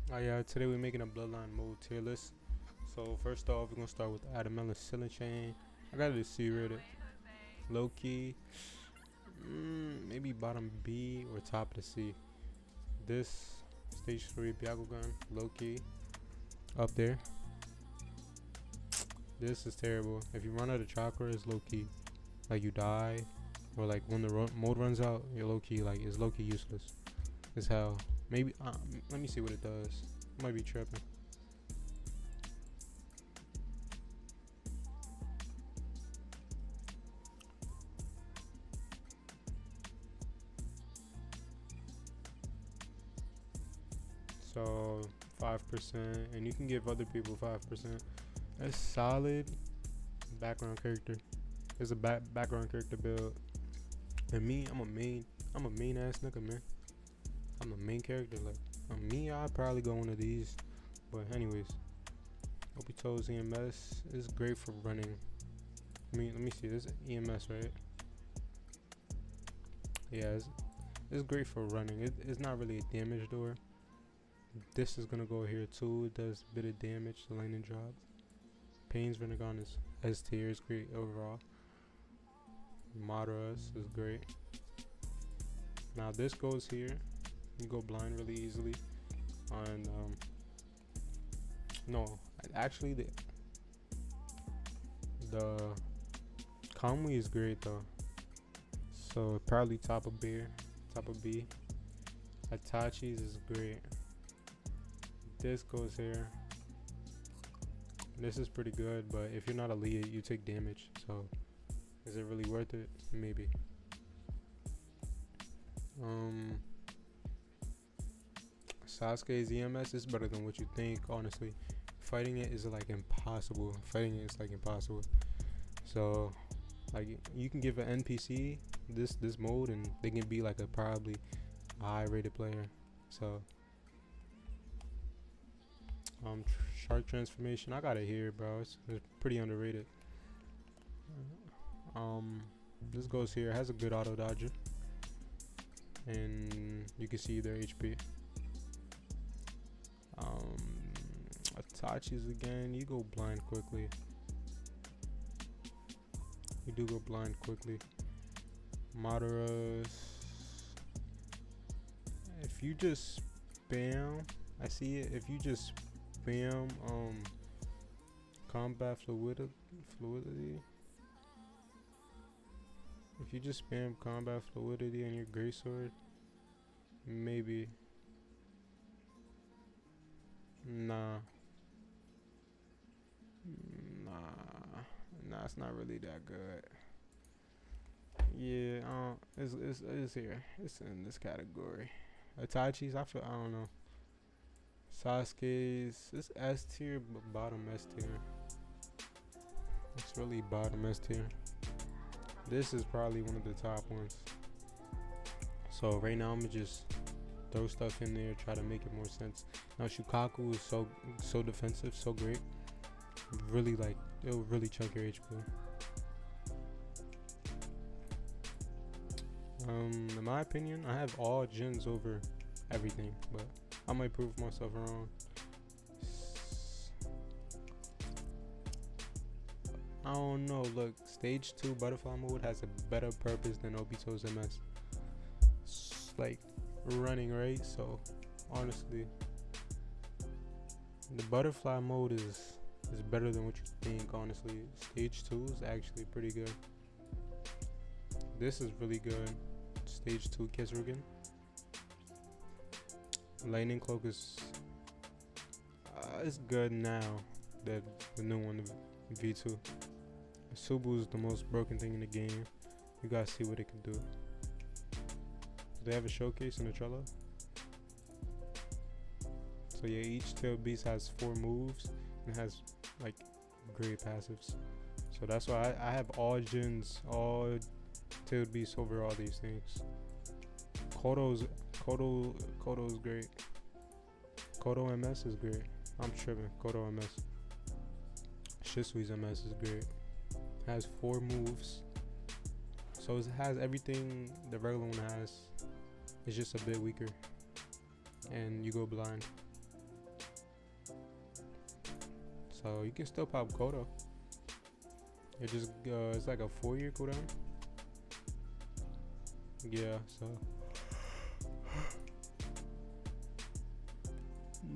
Oh yeah, today we're making a Bloodline mode tier list. So first off, we're gonna start with Adamelon Ceiling Chain. I got it C rated. Low key, maybe bottom B or top of the C. This stage 3 Byakugan, low key, up there. This is terrible. If you run out of chakra, it's low key. Like you die, or like when the mode runs out, you're low key like it's low key useless. As hell. Maybe let me see what it does. Might be tripping. So 5%, and you can give other people 5%. That's solid background character. It's a background character build. And me, I'm a main ass nigga, man. I'm a main character. Like me, I'd probably go one of these. But anyways, Obito's EMS is great for running. Let me see. This is EMS, right? Yeah, it's great for running. It's not really a damage door. This is gonna go here too. It does a bit of damage. The lightning drop. Pain's Renegon is S tier. Is great overall. Madaras is great. Now this goes here. You go blind really easily. On no, actually the Kamui is great though. So probably top of B. Top of B. Itachi's is great. This goes here. This is pretty good, but if you're not a lead, you take damage. So, is it really worth it? Maybe. Sasuke's EMS is better than what you think. Honestly, fighting it is like impossible. Fighting it is like impossible. So, like you can give an NPC this mode, and they can be like a probably high rated player. So. Shark transformation, I got it here, bro. It's pretty underrated. This goes here. It has a good auto dodger, and you can see their HP. Itachi's again. You go blind quickly. You do go blind quickly. Madara's. If you just spam, I see it. If you just spam combat fluidity. If you just spam combat fluidity on your greatsword, maybe. Nah, it's not really that good. Yeah, it's here. It's in this category. Itachi's, I don't know. Sasuke's, it's S tier, but bottom S tier. It's really bottom S tier. This is probably one of the top ones. So right now I'm gonna just throw stuff in there, try to make it more sense. Now Shukaku is so defensive, so great. Really like it'll really chunk your HP. In my opinion, I have all gens over everything, but I might prove myself wrong. I don't know. Look, stage 2 butterfly mode has a better purpose than Obito's MS. It's like running, right? So honestly, the butterfly mode is better than what you think. Honestly, stage 2 is actually pretty good. This is really good. Stage 2 Kisurugan. Lightning Cloak is it's good now. The new one, the V2. Subu is the most broken thing in the game. You guys see what it can do. Do they have a showcase in the Trello? So yeah, each tail beast has 4 moves and has like great passives. So that's why I have all gens, all tailed beasts over all these things. Kodo's great. Kodo MS is great. I'm tripping. Kodo MS. Shisui's MS is great. Has 4 moves. So it has everything the regular one has. It's just a bit weaker. And you go blind. So you can still pop Kodo. It just it's like a 4-year cooldown. Yeah, so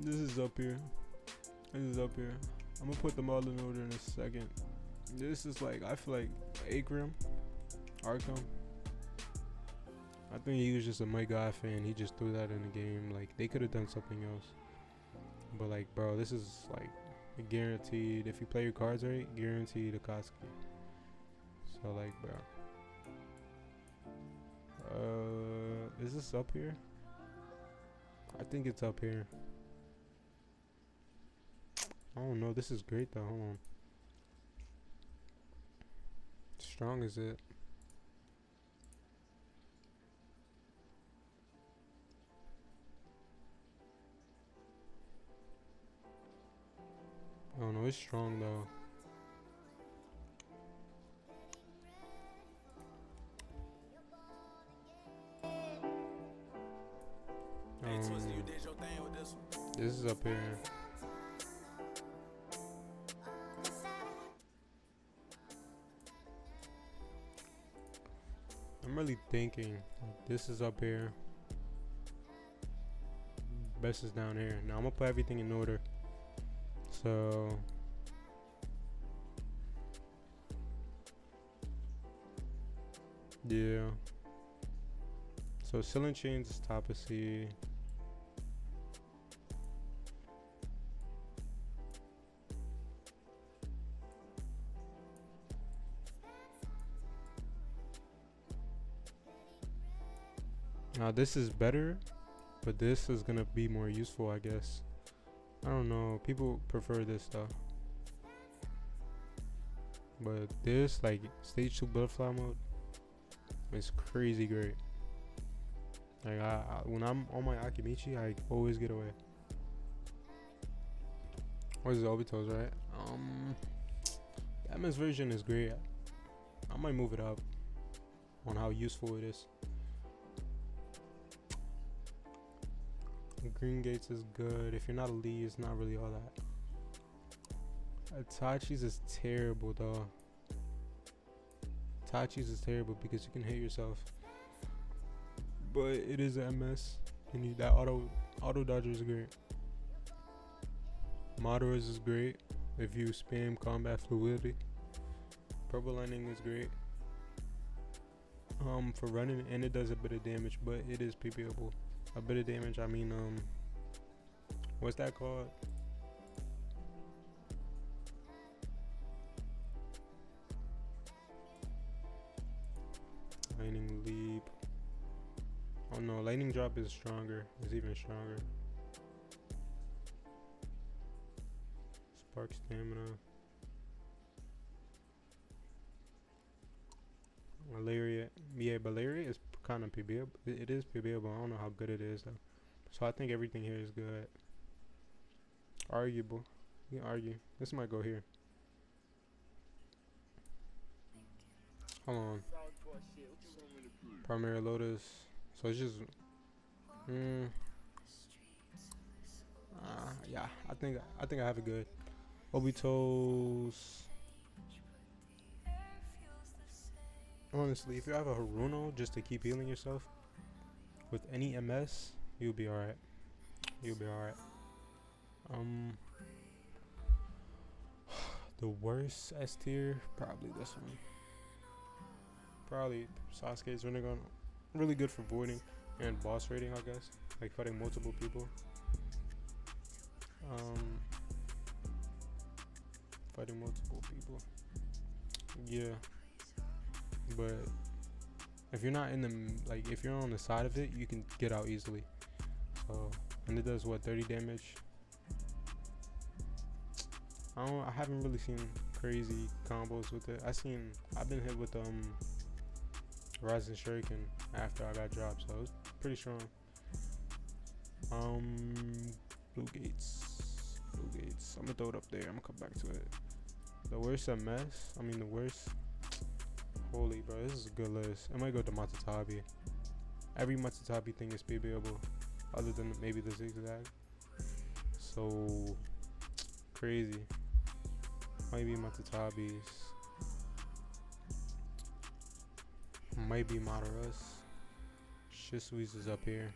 this is up here. This is up here. I'm gonna put them all in order in a second. This is like, I feel like Akram, Arkham. I think he was just a My God fan. He just threw that in the game. Like, they could have done something else. But like, bro, this is like guaranteed. If you play your cards right, guaranteed Akatsuki. So like, bro. Is this up here? I think it's up here. I don't know. This is great though. Hold on. Strong is it? I don't know. It's strong though. This is up here. I'm really thinking this is up here. Best is down here. Now I'm gonna put everything in order. So yeah. So Ceiling Chains is top of C. Now this is better, but this is gonna be more useful, I guess. I don't know. People prefer this though. But this, like stage 2 butterfly mode, is crazy great. Like when I'm on my Akimichi, I always get away. Or is it Obito's, right? The MS version is great. I might move it up on how useful it is. Green Gates is good. If you're not a Lee, it's not really all that. Itachi's is terrible though. Itachi's is terrible because you can hit yourself. But it is a MS. And that auto dodger is great. Madara's is great if you spam combat fluidity. Purple Lightning is great. For running, and it does a bit of damage, but it is PPable. A bit of damage, I mean, what's that called? Lightning Leap. Oh no, Lightning Drop is stronger. It's even stronger. Spark Stamina. Malaria. Yeah, Malaria is kind of PBA. It is PBA, but I don't know how good it is though. So I think everything here is good. Arguable. You can argue. This might go here. Hold on. Primary Lotus. So it's just. Yeah. I think I have it good. Obito's. Honestly, if you have a Haruno just to keep healing yourself with any MS, you'll be alright. You'll be alright. The worst S tier, probably this one. Probably Sasuke's Rinnegan. Really good for voiding and boss raiding, I guess. Like fighting multiple people. Fighting multiple people. Yeah. But if you're not in the, like, if you're on the side of it, you can get out easily. So, and it does what, 30 damage? I haven't really seen crazy combos with it. I've been hit with Rising Shuriken after I got dropped, so it was pretty strong. Blue Gates. I'm gonna throw it up there. I'm gonna come back to it. The worst MS. I mean the worst. Holy bro, this is a good list. I might go to Matatabi. Every Matatabi thing is PBable, other than maybe the zigzag. So crazy. Might be Matatabis. Might be Mataras. Shisui's is up here.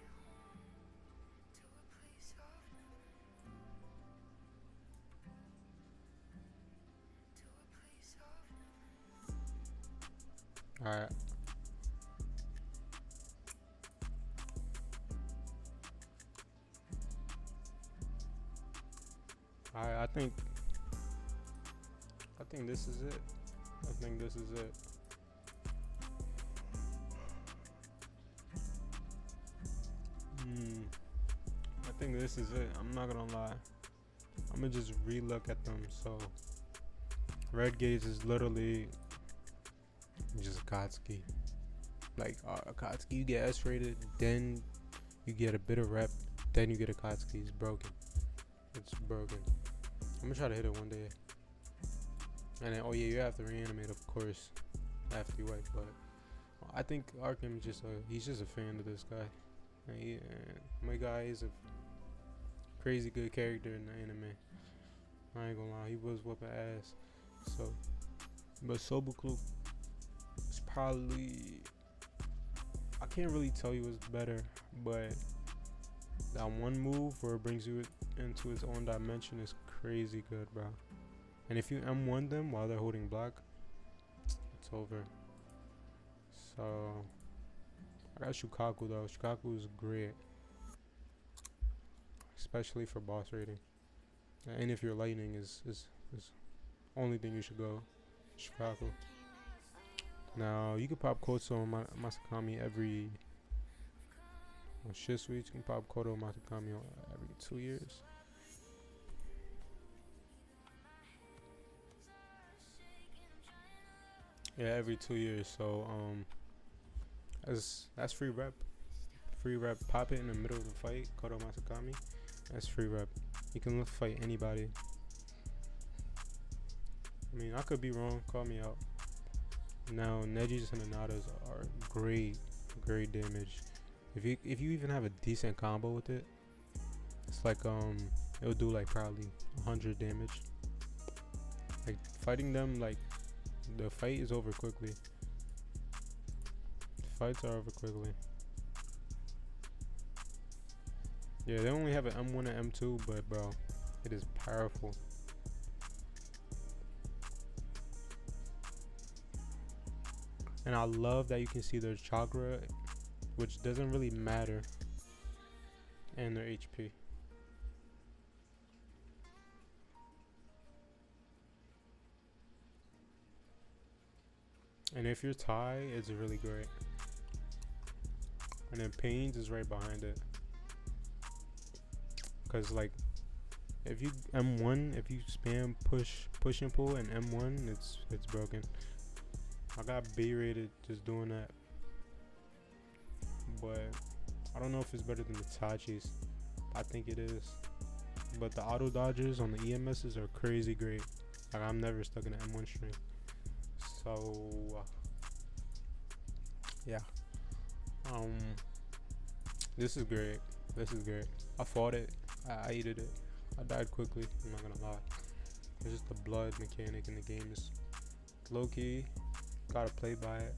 Alright. Alright, I think this is it. I think this is it. I think this is it. I'm not gonna lie. I'm gonna just re-look at them. So, Red Gaze is literally just Akatsuki. Like Akatsuki, you get S rated, then you get a bit of rep, then you get Akatsuki. It's broken. It's broken. I'm gonna try to hit it one day. And then, oh yeah, you have to reanimate, of course, after you wipe. But I think Arkham he's just a fan of this guy. And my guy is a crazy good character in the anime. I ain't gonna lie, he was whooping ass. So, but Sobuklu is probably, I can't really tell you what's better, but that one move where it brings you into its own dimension is crazy good, bro. And if you M1 them while they're holding block, it's over. So I got Shukaku though. Shukaku is great, especially for boss rating. And if your lightning is only thing you should go Shukaku. Now you can pop Koto and Masakami every on Shisui. You can pop Koto and Masakami every 2 years. Yeah, every 2 years. So that's free rep. Free rep. Pop it in the middle of the fight. Koto Masakami. That's free rep. You can fight anybody. I mean, I could be wrong. Call me out. Now, Neji's and Hanadas are great damage. If you even have a decent combo with it, it's like it'll do like probably 100 damage. Like fighting them, like the fight is over quickly. The fights are over quickly. Yeah, they only have an M1 and M2, but bro, it is powerful. And I love that you can see their chakra, which doesn't really matter, and their HP. And if you're Tai, it's really great. And then Pains is right behind it. Cause like, if you M1, if you spam push and pull and M1, it's broken. I got B rated just doing that. But I don't know if it's better than the Tachis. I think it is. But the auto dodges on the EMSs are crazy great. Like I'm never stuck in an M1 string. So yeah. This is great. This is great. I fought it. I hated it. I died quickly. I'm not gonna lie. It's just the blood mechanic in the game is low key. Gotta play by it.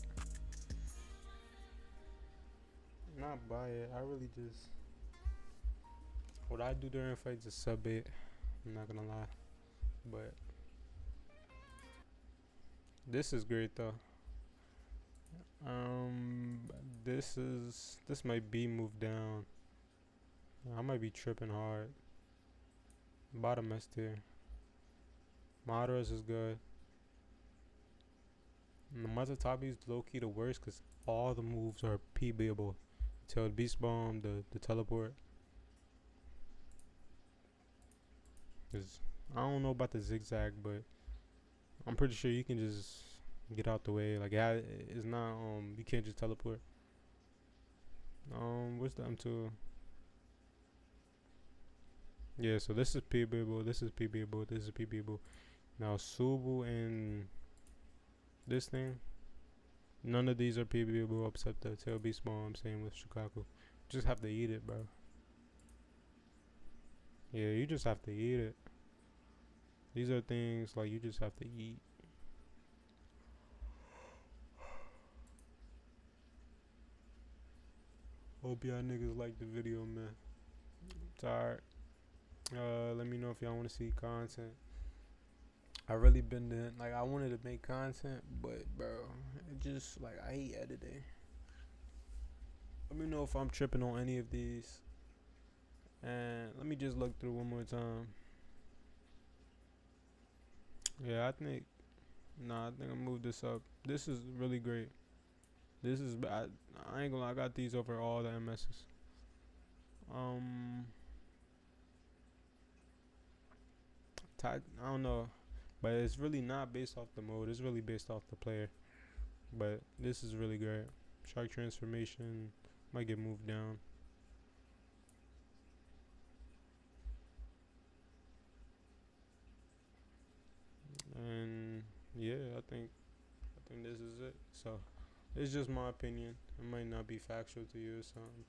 Not by it. I really just, what I do during fights is sub it. I'm not gonna lie. But this is great though. This might be moved down. I might be tripping hard. Bottom S tier. Madara's is good. And the Mazatabi is low key the worst because all the moves are PBable. Till the Beast Bomb, the teleport. I don't know about the zigzag, but I'm pretty sure you can just get out the way. Like it's not you can't just teleport. Where's the M2? Yeah, so this is PBable, this is PBable, this is PBable. Now Subu and this thing, none of these are PBable except the Tail Beast Bomb. Same with Shukaku. Just have to eat it, bro. Yeah, you just have to eat it. These are things like you just have to eat. Hope y'all niggas like the video, man. Tired. Let me know if y'all want to see content. I really been doing like I wanted to make content, but bro, it just like I hate editing. Let me know if I'm tripping on any of these. And let me just look through one more time. Yeah, I think. Nah, I think I moved this up. This is really great. This is I ain't gonna lie, I got these over all the MSs. Um, I don't know, but it's really not based off the mode. It's really based off the player. But this is really great. Shark transformation might get moved down. And yeah, I think this is it. So it's just my opinion. It might not be factual to you or something.